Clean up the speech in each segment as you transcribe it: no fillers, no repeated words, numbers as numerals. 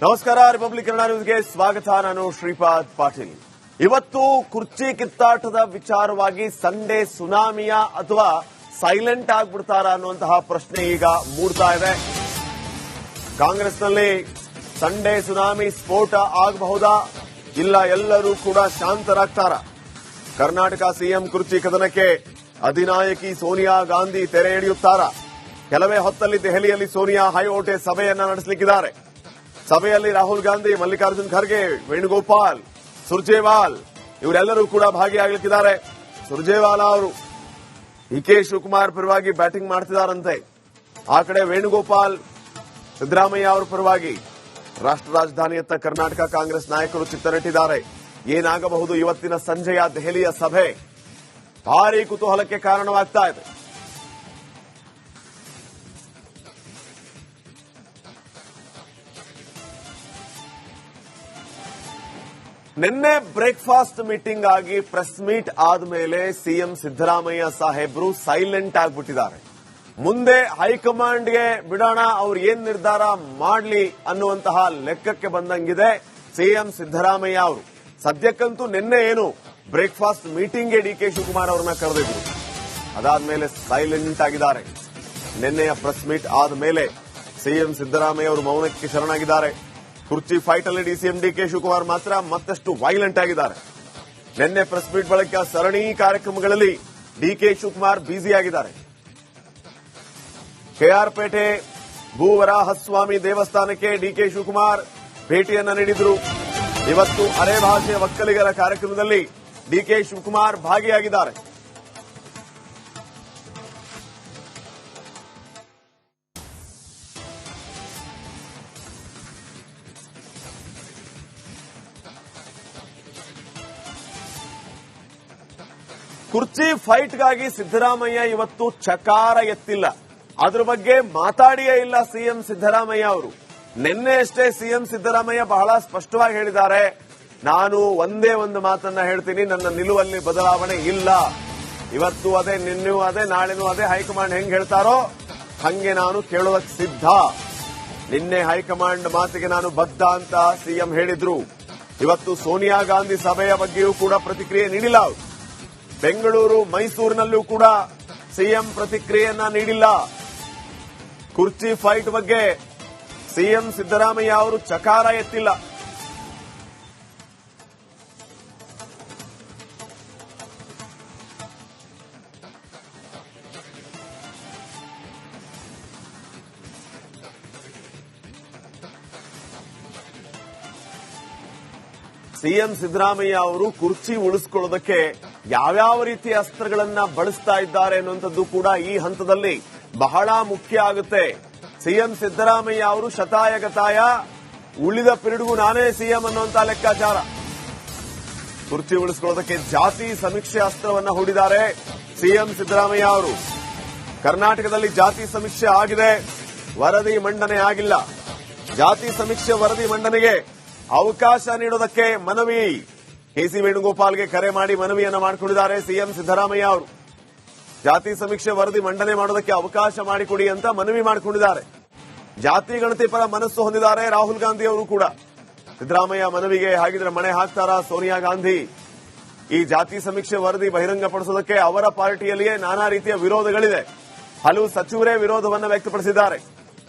ನಮಸ್ಕಾರ. ರಿಪಬ್ಲಿಕ್ ಕನ್ನಡ ನ್ಯೂಸ್ಗೆ ಸ್ವಾಗತ. ನಾನು ಶ್ರೀಪಾದ್ ಪಾಟೀಲ್. ಇವತ್ತು ಕುರ್ಚಿ ಕಿತ್ತಾಟದ ವಿಚಾರವಾಗಿ ಸಂಡೇ ಸುನಾಮಿಯ ಅಥವಾ ಸೈಲೆಂಟ್ ಆಗ್ಬಿಡ್ತಾರ ಅನ್ನುವಂತಹ ಪ್ರಶ್ನೆ ಈಗ ಮೂಡ್ತಾ ಇದೆ. ಕಾಂಗ್ರೆಸ್ನಲ್ಲಿ ಸಂಡೇ ಸುನಾಮಿ ಸ್ಫೋಟ ಆಗಬಹುದಾ, ಇಲ್ಲ ಎಲ್ಲರೂ ಕೂಡ ಶಾಂತರಾಗ್ತಾರ? ಕರ್ನಾಟಕ ಸಿಎಂ ಕುರ್ಚಿ ಕದನಕ್ಕೆ ಅಧಿನಾಯಕಿ ಸೋನಿಯಾ ಗಾಂಧಿ ತೆರೆ ಎಳೆಯುತ್ತಾರ? ಕೆಲವೇ ಹೊತ್ತಲ್ಲಿ ದೆಹಲಿಯಲ್ಲಿ ಸೋನಿಯಾ ಹೈಕೋರ್ಟ್ ಸಭೆಯನ್ನ ನಡೆಸಲಿಕ್ಕಿದ್ದಾರೆ. ಸಭೆಯಲ್ಲಿ ರಾಹುಲ್ ಗಾಂಧಿ, ಮಲ್ಲಿಕಾರ್ಜುನ್ ಖರ್ಗೆ, ವೇಣುಗೋಪಾಲ್, ಸುರ್ಜೇವಾಲ್ ಇವರೆಲ್ಲರೂ ಕೂಡ ಭಾಗಿಯಾಗಲಿಕ್ಕಿದ್ದಾರೆ. ಸುರ್ಜೇವಾಲಾ ಅವರು ಡಿಕೆ ಶಿವಕುಮಾರ್ ಪರವಾಗಿ ಬ್ಯಾಟಿಂಗ್ ಮಾಡ್ತಿದ್ದಾರಂತೆ. ಆ ಕಡೆ ವೇಣುಗೋಪಾಲ್ ಸಿದ್ದರಾಮಯ್ಯ ಅವರ ಪರವಾಗಿ ರಾಷ್ಟ್ರ ರಾಜಧಾನಿಯತ್ತ ಕರ್ನಾಟಕ ಕಾಂಗ್ರೆಸ್ ನಾಯಕರು ಚಿತ್ತನೆಟ್ಟಿದ್ದಾರೆ. ಏನಾಗಬಹುದು ಇವತ್ತಿನ ಸಂಜೆಯ ದೆಹಲಿಯ ಸಭೆ? ಭಾರೀ ಕುತೂಹಲಕ್ಕೆ ಕಾರಣವಾಗ್ತಾ ಇದೆ. ನಿನ್ನೆ ಬ್ರೇಕ್ಫಾಸ್ಟ್ ಮೀಟಿಂಗ್ ಆಗಿ ಪ್ರೆಸ್ ಮೀಟ್ ಆದ್ಮೇಲೆ ಸಿಎಂ ಸಿದ್ದರಾಮಯ್ಯ ಸಾಹೇಬ್ರು ಸೈಲೆಂಟ್ ಆಗ್ಬಿಟ್ಟಿದ್ದಾರೆ. ಮುಂದೆ ಹೈಕಮಾಂಡ್ಗೆ ಬಿಡೋಣ, ಅವ್ರು ಏನ್ ನಿರ್ಧಾರ ಮಾಡಲಿ ಅನ್ನುವಂತಹ ಲೆಕ್ಕಕ್ಕೆ ಬಂದಂಗಿದೆ ಸಿಎಂ ಸಿದ್ದರಾಮಯ್ಯ ಅವರು. ಸದ್ಯಕ್ಕಂತೂ ನಿನ್ನೆ ಏನು ಬ್ರೇಕ್ಫಾಸ್ಟ್ ಮೀಟಿಂಗ್ಗೆ ಡಿಕೆ ಶಿವಕುಮಾರ್ ಅವರನ್ನ ಕರೆದಿದ್ರು, ಅದಾದ್ಮೇಲೆ ಸೈಲೆಂಟ್ ಆಗಿದ್ದಾರೆ. ನಿನ್ನೆಯ ಪ್ರೆಸ್ ಮೀಟ್ ಆದ್ಮೇಲೆ ಸಿಎಂ ಸಿದ್ದರಾಮಯ್ಯ ಅವರು ಮೌನಕ್ಕೆ ಶರಣಾಗಿದ್ದಾರೆ. ಕುರ್ಚಿ ಫೈಟ್ ಅಲ್ಲಿ ಡಿಸಿಎಂ ಡಿಕೆ ಶಿವಕುಮಾರ್ ಮಾತ್ರ ಮತ್ತಷ್ಟು ವೈಲೆಂಟ್ ಆಗಿದ್ದಾರೆ. ನಿನ್ನೆ ಪ್ರೆಸ್ ಮೀಟ್ ಬಳಿಕ ಸರಣಿ ಕಾರ್ಯಕ್ರಮಗಳಲ್ಲಿ ಡಿಕೆ ಶಿವಕುಮಾರ್ ಬ್ಯುಸಿಯಾಗಿದ್ದಾರೆ. ಕೆಆರ್ ಪೇಟೆ ಭೂವರಾಹಸ್ವಾಮಿ ದೇವಸ್ಥಾನಕ್ಕೆ ಡಿಕೆ ಶಿವಕುಮಾರ್ ಭೇಟಿಯನ್ನ ನೀಡಿದ್ರು. ಇವತ್ತು ಅರೆ ಭಾಷೆ ಒಕ್ಕಲಿಗರ ಕಾರ್ಯಕ್ರಮದಲ್ಲಿ ಡಿಕೆ ಶಿವಕುಮಾರ್ ಭಾಗಿಯಾಗಿದ್ದಾರೆ. ಕುರ್ಚಿ ಫೈಟ್ಗಾಗಿ ಸಿದ್ದರಾಮಯ್ಯ ಇವತ್ತು ಚಕಾರ ಎತ್ತಿಲ್ಲ. ಅದ್ರ ಬಗ್ಗೆ ಮಾತಾಡಿಯೇ ಇಲ್ಲ ಸಿಎಂ ಸಿದ್ದರಾಮಯ್ಯ ಅವರು. ನಿನ್ನೆ ಅಷ್ಟೇ ಸಿಎಂ ಸಿದ್ದರಾಮಯ್ಯ ಬಹಳ ಸ್ಪಷ್ಟವಾಗಿ ಹೇಳಿದ್ದಾರೆ, ನಾನು ಒಂದೇ ಒಂದು ಮಾತನ್ನ ಹೇಳ್ತೀನಿ, ನನ್ನ ನಿಲುವಲ್ಲಿ ಬದಲಾವಣೆ ಇಲ್ಲ. ಇವತ್ತು ಅದೇ, ನಿನ್ನೆಯೂ ಅದೇ, ನಾಳೆನೂ ಅದೇ. ಹೈಕಮಾಂಡ್ ಹೆಂಗ್ ಹೇಳ್ತಾರೋ ಹಂಗೆ ನಾನು ಕೇಳೋದಕ್ಕೆ ಸಿದ್ಧ. ನಿನ್ನೆ ಹೈಕಮಾಂಡ್ ಮಾತಿಗೆ ನಾನು ಬದ್ಧ ಅಂತ ಸಿಎಂ ಹೇಳಿದ್ರು. ಇವತ್ತು ಸೋನಿಯಾ ಗಾಂಧಿ ಸಭೆಯ ಬಗ್ಗೆಯೂ ಕೂಡ ಪ್ರತಿಕ್ರಿಯೆ ನೀಡಿಲ್ಲ ಅವರು. ಬೆಂಗಳೂರು, ಮೈಸೂರಿನಲ್ಲೂ ಕೂಡ ಸಿಎಂ ಪ್ರತಿಕ್ರಿಯೆಯನ್ನ ನೀಡಿಲ್ಲ. ಕುರ್ಚಿ ಫೈಟ್ ಬಗ್ಗೆ ಸಿಎಂ ಸಿದ್ದರಾಮಯ್ಯ ಅವರು ಚಕಾರ ಎತ್ತಿಲ್ಲ. ಸಿಎಂ ಸಿದ್ದರಾಮಯ್ಯ ಅವರು ಕುರ್ಚಿ ಉಳಿಸಿಕೊಳ್ಳೋದಕ್ಕೆ ಯಾವ್ಯಾವ ರೀತಿಯ ಅಸ್ತ್ರಗಳನ್ನ ಬಳಸ್ತಾ ಇದ್ದಾರೆ ಅನ್ನುವಂಥದ್ದು ಕೂಡ ಈ ಹಂತದಲ್ಲಿ ಬಹಳ ಮುಖ್ಯ ಆಗುತ್ತೆ. ಸಿಎಂ ಸಿದ್ದರಾಮಯ್ಯ ಅವರು ಶತಾಯಗತಾಯ ಉಳಿದ ಪಿರಿಡಿಗೂ ನಾನೇ ಸಿಎಂ ಅನ್ನುವಂತ ಲೆಕ್ಕಾಚಾರ. ಕುರ್ಚಿ ಉಳಿಸಿಕೊಳ್ಳೋದಕ್ಕೆ ಜಾತಿ ಸಮೀಕ್ಷೆ ಅಸ್ತ್ರವನ್ನ ಹೂಡಿದ್ದಾರೆ ಸಿಎಂ ಸಿದ್ದರಾಮಯ್ಯ ಅವರು. ಕರ್ನಾಟಕದಲ್ಲಿ ಜಾತಿ ಸಮೀಕ್ಷೆ ಆಗಿದೆ, ವರದಿ ಮಂಡನೆ ಆಗಿಲ್ಲ. ಜಾತಿ ಸಮೀಕ್ಷೆ ವರದಿ ಮಂಡನೆಗೆ ಅವಕಾಶ ನೀಡೋದಕ್ಕೆ ಮನವಿ. ಕೆಸಿ ವೇಣುಗೋಪಾಲ್ಗೆ ಕರೆ ಮಾಡಿ ಮನವಿಯನ್ನ ಮಾಡಿಕೊಂಡಿದ್ದಾರೆ ಸಿಎಂ ಸಿದ್ದರಾಮಯ್ಯ ಅವರು. ಜಾತಿ ಸಮೀಕ್ಷೆ ವರದಿ ಮಂಡನೆ ಮಾಡೋದಕ್ಕೆ ಅವಕಾಶ ಮಾಡಿಕೊಡಿ ಅಂತ ಮನವಿ ಮಾಡಿಕೊಂಡಿದ್ದಾರೆ. ಜಾತಿ ಗಣತಿ ಪರ ಮನಸ್ಸು ಹೊಂದಿದ್ದಾರೆ ರಾಹುಲ್ ಗಾಂಧಿ ಅವರು ಕೂಡ. ಸಿದ್ದರಾಮಯ್ಯ ಮನವಿಗೆ ಹಾಗಿದ್ರೆ ಮಣೆ ಹಾಕ್ತಾರಾ ಸೋನಿಯಾ ಗಾಂಧಿ? ಈ ಜಾತಿ ಸಮೀಕ್ಷೆ ವರದಿ ಬಹಿರಂಗಪಡಿಸೋದಕ್ಕೆ ಅವರ ಪಾರ್ಟಿಯಲ್ಲಿಯೇ ನಾನಾ ರೀತಿಯ ವಿರೋಧಗಳಿದೆ. ಹಲವು ಸಚಿವರೇ ವಿರೋಧವನ್ನು ವ್ಯಕ್ತಪಡಿಸಿದ್ದಾರೆ.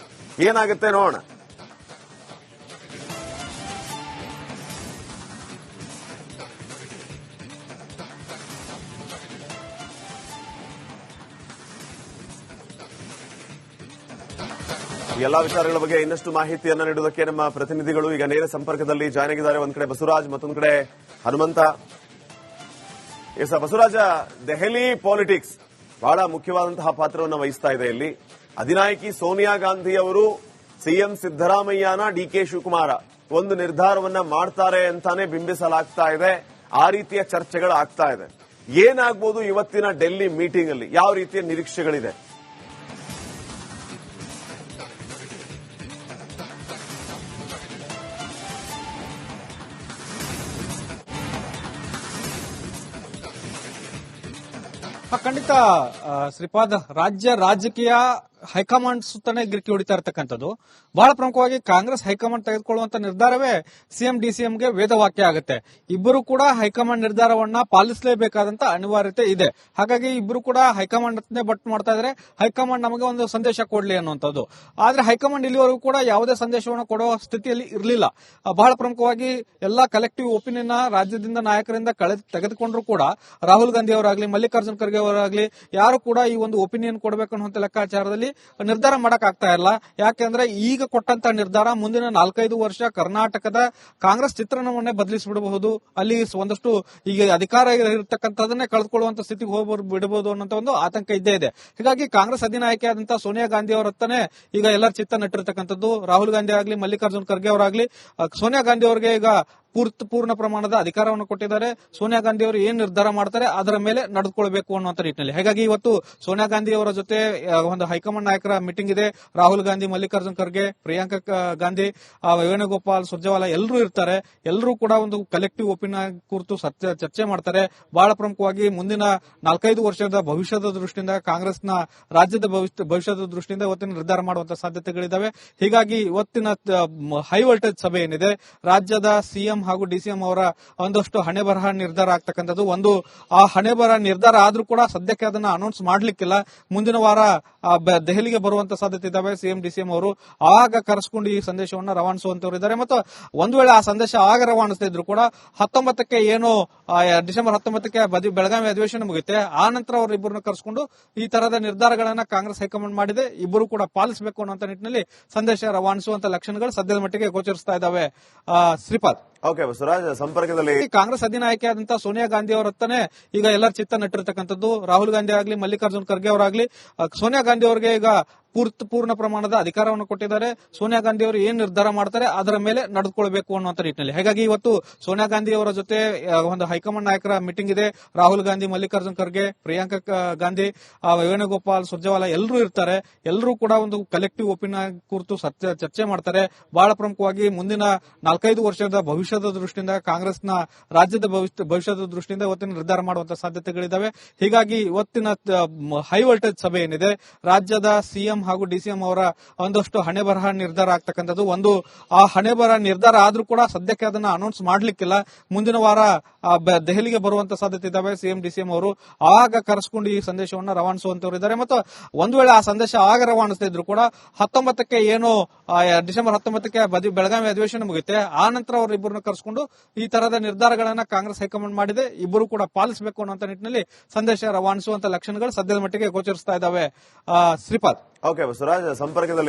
ಏನಾಗುತ್ತೆ ನೋಡೋಣ. ಎಲ್ಲಾ ವಿಚಾರಗಳ ಬಗ್ಗೆ ಇನ್ನಷ್ಟು ಮಾಹಿತಿಯನ್ನ ನೀಡುವುದಕ್ಕೆ ನಮ್ಮ ಪ್ರತಿನಿಧಿಗಳು ಈಗ ನೇರ ಸಂಪರ್ಕದಲ್ಲಿ ಜಾಯ್ನ್ ಆಗಿದ್ದಾರೆ. ಒಂದ್ ಕಡೆ ಬಸವರಾಜ್, ಮತ್ತೊಂದು ಕಡೆ ಹನುಮಂತ. ಬಸವರಾಜ, ದೆಹಲಿ ಪಾಲಿಟಿಕ್ಸ್ ಬಹಳ ಮುಖ್ಯವಾದಂತಹ ಪಾತ್ರವನ್ನು ವಹಿಸ್ತಾ ಇದೆ. ಇಲ್ಲಿ ಅಧಿನಾಯಕಿ ಸೋನಿಯಾ ಗಾಂಧಿ ಅವರು ಸಿಎಂ ಸಿದ್ದರಾಮಯ್ಯನ ಡಿಕೆ ಶಿವಕುಮಾರ ಒಂದು ನಿರ್ಧಾರವನ್ನ ಮಾಡ್ತಾರೆ ಅಂತಾನೆ ಬಿಂಬಿಸಲಾಗ್ತಾ ಇದೆ. ಆ ರೀತಿಯ ಚರ್ಚೆಗಳು ಆಗ್ತಾ ಇದೆ. ಏನಾಗಬಹುದು ಇವತ್ತಿನ ಡೆಲ್ಲಿ ಮೀಟಿಂಗ್ ಅಲ್ಲಿ? ಯಾವ ರೀತಿಯ ನಿರೀಕ್ಷೆಗಳಿದೆ? ಖಂಡಿತ ಶ್ರೀಪಾದ್, ರಾಜ್ಯ ರಾಜಕೀಯ ಹೈಕಮಾಂಡ್ ಸುತ್ತಾನೆ ಗಿರ್ಕಿ ಹೊಡಿತಾ ಇರತಕ್ಕಂಥದ್ದು. ಬಹಳ ಪ್ರಮುಖವಾಗಿ ಕಾಂಗ್ರೆಸ್ ಹೈಕಮಾಂಡ್ ತೆಗೆದುಕೊಳ್ಳುವಂತ ನಿರ್ಧಾರವೇ ಸಿಎಂ ಡಿಸಿಎಂಗೆ ವೇದವಾಕ್ಯ ಆಗುತ್ತೆ. ಇಬ್ಬರು ಕೂಡ ಹೈಕಮಾಂಡ್ ನಿರ್ಧಾರವನ್ನ ಪಾಲಿಸಲೇಬೇಕಾದಂತ ಅನಿವಾರ್ಯತೆ ಇದೆ. ಹಾಗಾಗಿ ಇಬ್ಬರು ಕೂಡ ಹೈಕಮಾಂಡ್ ಬಟ್ ಮಾಡ್ತಾ ಇದ್ದಾರೆ. ಹೈಕಮಾಂಡ್ ನಮಗೆ ಒಂದು ಸಂದೇಶ ಕೊಡ್ಲಿ ಅನ್ನುವಂಥದ್ದು. ಆದ್ರೆ ಹೈಕಮಾಂಡ್ ಇಲ್ಲಿವರೆಗೂ ಕೂಡ ಯಾವುದೇ ಸಂದೇಶವನ್ನು ಕೊಡುವ ಸ್ಥಿತಿಯಲ್ಲಿ ಇರಲಿಲ್ಲ. ಬಹಳ ಪ್ರಮುಖವಾಗಿ ಎಲ್ಲಾ ಕಲೆಕ್ಟಿವ್ ಒಪಿನಿಯನ್ ರಾಜ್ಯದಿಂದ ನಾಯಕರಿಂದ ತೆಗೆದುಕೊಂಡ್ರು ಕೂಡ ರಾಹುಲ್ ಗಾಂಧಿ ಅವರಾಗ್ಲಿ ಮಲ್ಲಿಕಾರ್ಜುನ್ ಖರ್ಗೆ ಅವರಾಗ್ಲಿ ಯಾರು ಕೂಡ ಈ ಒಂದು ಒಪಿನಿಯನ್ ಕೊಡಬೇಕು ಅನ್ನುವಂತ ಲೆಕ್ಕಾಚಾರದಲ್ಲಿ ನಿರ್ಧಾರ ಮಾಡಕ್ ಆಗ್ತಾ ಇಲ್ಲ. ಯಾಕೆಂದ್ರೆ ಈಗ ಕೊಟ್ಟಂತ ನಿರ್ಧಾರ ಮುಂದಿನ 4-5 ವರ್ಷ ಕರ್ನಾಟಕದ ಕಾಂಗ್ರೆಸ್ ಚಿತ್ರಣವನ್ನೇ ಬದಲಿಸಿಬಿಡಬಹುದು. ಅಲ್ಲಿ ಒಂದಷ್ಟು ಈಗ ಅಧಿಕಾರ ಇರತಕ್ಕಂಥದನ್ನೇ ಕಳೆದುಕೊಳ್ಳುವಂತ ಸ್ಥಿತಿಗೆ ಹೋಗಿ ಬಿಡಬಹುದು ಅನ್ನೋ ಒಂದು ಆತಂಕ ಇದ್ದೇ ಇದೆ. ಹೀಗಾಗಿ ಕಾಂಗ್ರೆಸ್ ಅಧಿನಾಯಕಿಯಾದಂತಹ ಸೋನಿಯಾ ಗಾಂಧಿ ಅವರತ್ತನೇ ಈಗ ಎಲ್ಲರ ಚಿತ್ತ ನೆಟ್ಟಿರ್ತಕ್ಕಂಥದ್ದು. ರಾಹುಲ್ ಗಾಂಧಿ ಆಗಲಿ ಮಲ್ಲಿಕಾರ್ಜುನ್ ಖರ್ಗೆ ಅವರಾಗ್ಲಿ ಸೋನಿಯಾ ಗಾಂಧಿ ಅವರಿಗೆ ಈಗ ಪೂರ್ಣ ಪ್ರಮಾಣದ ಅಧಿಕಾರವನ್ನು ಕೊಟ್ಟಿದ್ದಾರೆ. ಸೋನಿಯಾ ಗಾಂಧಿ ಅವರು ಏನ್ ನಿರ್ಧಾರ ಮಾಡ್ತಾರೆ ಅದರ ಮೇಲೆ ನಡೆದುಕೊಳ್ಬೇಕು ಅನ್ನುವಂತ ನಿಟ್ಟಿನಲ್ಲಿ. ಹಾಗಾಗಿ ಇವತ್ತು ಸೋನಿಯಾ ಗಾಂಧಿ ಅವರ ಜೊತೆ ಒಂದು ಹೈಕಮಾಂಡ್ ನಾಯಕರ ಮೀಟಿಂಗ್ ಇದೆ. ರಾಹುಲ್ ಗಾಂಧಿ ಮಲ್ಲಿಕಾರ್ಜುನ್ ಖರ್ಗೆ ಪ್ರಿಯಾಂಕಾ ಗಾಂಧಿ ವೇಣುಗೋಪಾಲ್ ಸುರ್ಜೇವಾಲಾ ಎಲ್ಲರೂ ಇರ್ತಾರೆ. ಎಲ್ಲರೂ ಕೂಡ ಒಂದು ಕಲೆಕ್ಟಿವ್ ಒಪಿನಿಯನ್ ಕುರಿತು ಚರ್ಚೆ ಮಾಡ್ತಾರೆ. ಬಹಳ ಪ್ರಮುಖವಾಗಿ ಮುಂದಿನ 4-5 ವರ್ಷದ ಭವಿಷ್ಯದ ದೃಷ್ಟಿಯಿಂದ ಕಾಂಗ್ರೆಸ್ನ ರಾಜ್ಯದ ಭವಿಷ್ಯದ ದೃಷ್ಟಿಯಿಂದ ಇವತ್ತಿನ ನಿರ್ಧಾರ ಮಾಡುವಂತಹ ಸಾಧ್ಯತೆಗಳಿದ್ದಾವೆ. ಹೀಗಾಗಿ ಇವತ್ತಿನ ಹೈ ವೋಲ್ಟೇಜ್ ಸಭೆ ಏನಿದೆ ರಾಜ್ಯದ ಸಿಎಂ ಹಾಗೂ ಡಿಸಿಎಂ ಅವರ ಒಂದಷ್ಟು ಹಣೆ ಬರಹ ನಿರ್ಧಾರ ಆಗ್ತಕ್ಕಂಥದ್ದು. ಒಂದು ಆ ಹಣೆ ಬರಹ ನಿರ್ಧಾರ ಆದ್ರೂ ಕೂಡ ಸದ್ಯಕ್ಕೆ ಅದನ್ನ ಅನೌನ್ಸ್ ಮಾಡ್ಲಿಕ್ಕಿಲ್ಲ. ಮುಂದಿನ ವಾರ ದೆಹಲಿಗೆ ಬರುವಂತ ಸಾಧ್ಯತೆ ಇದ್ದಾವೆ ಸಿಎಂ ಡಿಸಿಎಂ ಅವರು. ಆಗ ಕರೆಸ್ಕೊಂಡು ಈ ಸಂದೇಶವನ್ನು ರವಾನಿಸುವಂತವರು ಇದ್ದಾರೆ. ಮತ್ತು ಒಂದು ವೇಳೆ ಆ ಸಂದೇಶ ಆಗ ರವಾನಿಸ್ತಾ ಇದ್ರು ಕೂಡ 19ಕ್ಕೆ ಏನು ಡಿಸೆಂಬರ್ 19ಕ್ಕೆ ಬೆಳಗಾವಿ ಅಧಿವೇಶನ ಮುಗಿಯುತ್ತೆ. ಆ ನಂತರ ಅವರಿಬ್ಬರನ್ನು ಕರೆಸ್ಕೊಂಡು ಈ ತರಹದ ನಿರ್ಧಾರಗಳನ್ನ ಕಾಂಗ್ರೆಸ್ ಹೈಕಮಾಂಡ್ ಮಾಡಿದೆ. ಇಬ್ಬರು ಕೂಡ ಪಾಲಿಸಬೇಕು ಅನ್ನುವಂತ ನಿಟ್ಟಿನಲ್ಲಿ ಸಂದೇಶ ರವಾನಿಸುವಂತ ಲಕ್ಷಣಗಳು ಸದ್ಯದ ಮಟ್ಟಿಗೆ ಗೋಚರಿಸ್ತಾ ಇದ್ದಾವೆ. ಶ್ರೀಪಾದ್, ಓಕೆ ಬಸವರಾಜ್, ಸಂಪರ್ಕದಲ್ಲಿ ಕಾಂಗ್ರೆಸ್ ಅಧಿನಾಯಕಿಯಾದಂತಹ ಸೋನಿಯಾ ಗಾಂಧಿ ಅವರತ್ತನೇ ಈಗ ಎಲ್ಲರ ಚಿತ್ತ ನೆಟ್ಟಿರ್ತಕ್ಕಂಥದ್ದು. ರಾಹುಲ್ ಗಾಂಧಿ ಆಗಲಿ ಮಲ್ಲಿಕಾರ್ಜುನ್ ಖರ್ಗೆ ಅವರಾಗ್ಲಿ ಸೋನಿಯಾ ಗಾಂಧಿ ಅವರಿಗೆ ಈಗ ಪೂರ್ಣ ಪ್ರಮಾಣದ ಅಧಿಕಾರವನ್ನು ಕೊಟ್ಟಿದ್ದಾರೆ. ಸೋನಿಯಾ ಗಾಂಧಿ ಅವರು ಏನ್ ನಿರ್ಧಾರ ಮಾಡ್ತಾರೆ ಅದರ ಮೇಲೆ ನಡೆದುಕೊಳ್ಬೇಕು ಅನ್ನುವಂತ ನಿಟ್ಟಿನಲ್ಲಿ. ಹಾಗಾಗಿ ಇವತ್ತು ಸೋನಿಯಾ ಗಾಂಧಿ ಅವರ ಜೊತೆ ಒಂದು ಹೈಕಮಾಂಡ್ ನಾಯಕರ ಮೀಟಿಂಗ್ ಇದೆ. ರಾಹುಲ್ ಗಾಂಧಿ ಮಲ್ಲಿಕಾರ್ಜುನ್ ಖರ್ಗೆ ಪ್ರಿಯಾಂಕಾ ಗಾಂಧಿ ವೇಣುಗೋಪಾಲ್ ಸುರ್ಜೇವಾಲಾ ಎಲ್ಲರೂ ಇರ್ತಾರೆ. ಎಲ್ಲರೂ ಕೂಡ ಒಂದು ಕಲೆಕ್ಟಿವ್ ಒಪಿನಿಯನ್ ಕುರಿತು ಚರ್ಚೆ ಮಾಡ್ತಾರೆ. ಬಹಳ ಪ್ರಮುಖವಾಗಿ ಮುಂದಿನ 4-5 ವರ್ಷದ ಭವಿಷ್ಯದ ದೃಷ್ಟಿಯಿಂದ ಕಾಂಗ್ರೆಸ್ನ ರಾಜ್ಯದ ಭವಿಷ್ಯದ ದೃಷ್ಟಿಯಿಂದ ಇವತ್ತಿನ ನಿರ್ಧಾರ ಮಾಡುವಂತಹ ಸಾಧ್ಯತೆಗಳಿದ್ದಾವೆ. ಹೀಗಾಗಿ ಇವತ್ತಿನ ಹೈ ವೋಲ್ಟೇಜ್ ಸಭೆ ಏನಿದೆ ರಾಜ್ಯದ ಸಿಎಂ ಹಾಗೂ ಡಿಸಿಎಂ ಅವರ ಒಂದಷ್ಟು ಹಣೆ ಬರಹ ನಿರ್ಧಾರ ಆಗ್ತಕ್ಕಂಥದ್ದು. ಒಂದು ಆ ಹಣೆ ಬರಹ ನಿರ್ಧಾರ ಆದ್ರೂ ಕೂಡ ಸದ್ಯಕ್ಕೆ ಅದನ್ನ ಅನೌನ್ಸ್ ಮಾಡ್ಲಿಕ್ಕಿಲ್ಲ. ಮುಂದಿನ ವಾರ ದೆಹಲಿಗೆ ಬರುವಂತ ಸಾಧ್ಯತೆ ಇದ್ದಾವೆ ಸಿಎಂ ಡಿಸಿಎಂ ಅವರು. ಆಗ ಕರೆಸ್ಕೊಂಡು ಈ ಸಂದೇಶವನ್ನು ರವಾನಿಸುವಂತವರು ಇದ್ದಾರೆ. ಮತ್ತು ಒಂದು ವೇಳೆ ಆ ಸಂದೇಶ ಆಗ ರವಾನಿಸ್ತಾ ಇದ್ರು ಕೂಡ 19ಕ್ಕೆ ಏನು ಡಿಸೆಂಬರ್ 19ಕ್ಕೆ ಬೆಳಗಾವಿ ಅಧಿವೇಶನ ಮುಗಿಯುತ್ತೆ. ಆ ನಂತರ ಅವರಿಬ್ಬರನ್ನು ಕರೆಸ್ಕೊಂಡು ಈ ತರಹದ ನಿರ್ಧಾರಗಳನ್ನ ಕಾಂಗ್ರೆಸ್ ಹೈಕಮಾಂಡ್ ಮಾಡಿದೆ. ಇಬ್ಬರು ಕೂಡ ಪಾಲಿಸಬೇಕು ಅನ್ನುವಂತ ನಿಟ್ಟಿನಲ್ಲಿ ಸಂದೇಶ ರವಾನಿಸುವಂತ ಲಕ್ಷಣಗಳು ಸದ್ಯದ ಮಟ್ಟಿಗೆ ಗೋಚರಿಸ್ತಾ ಇದ್ದಾವೆ. ಶ್ರೀಪಾದ್, ಓಕೆ ಬಸವರಾಜ್, ಸಂಪರ್ಕದಲ್ಲಿ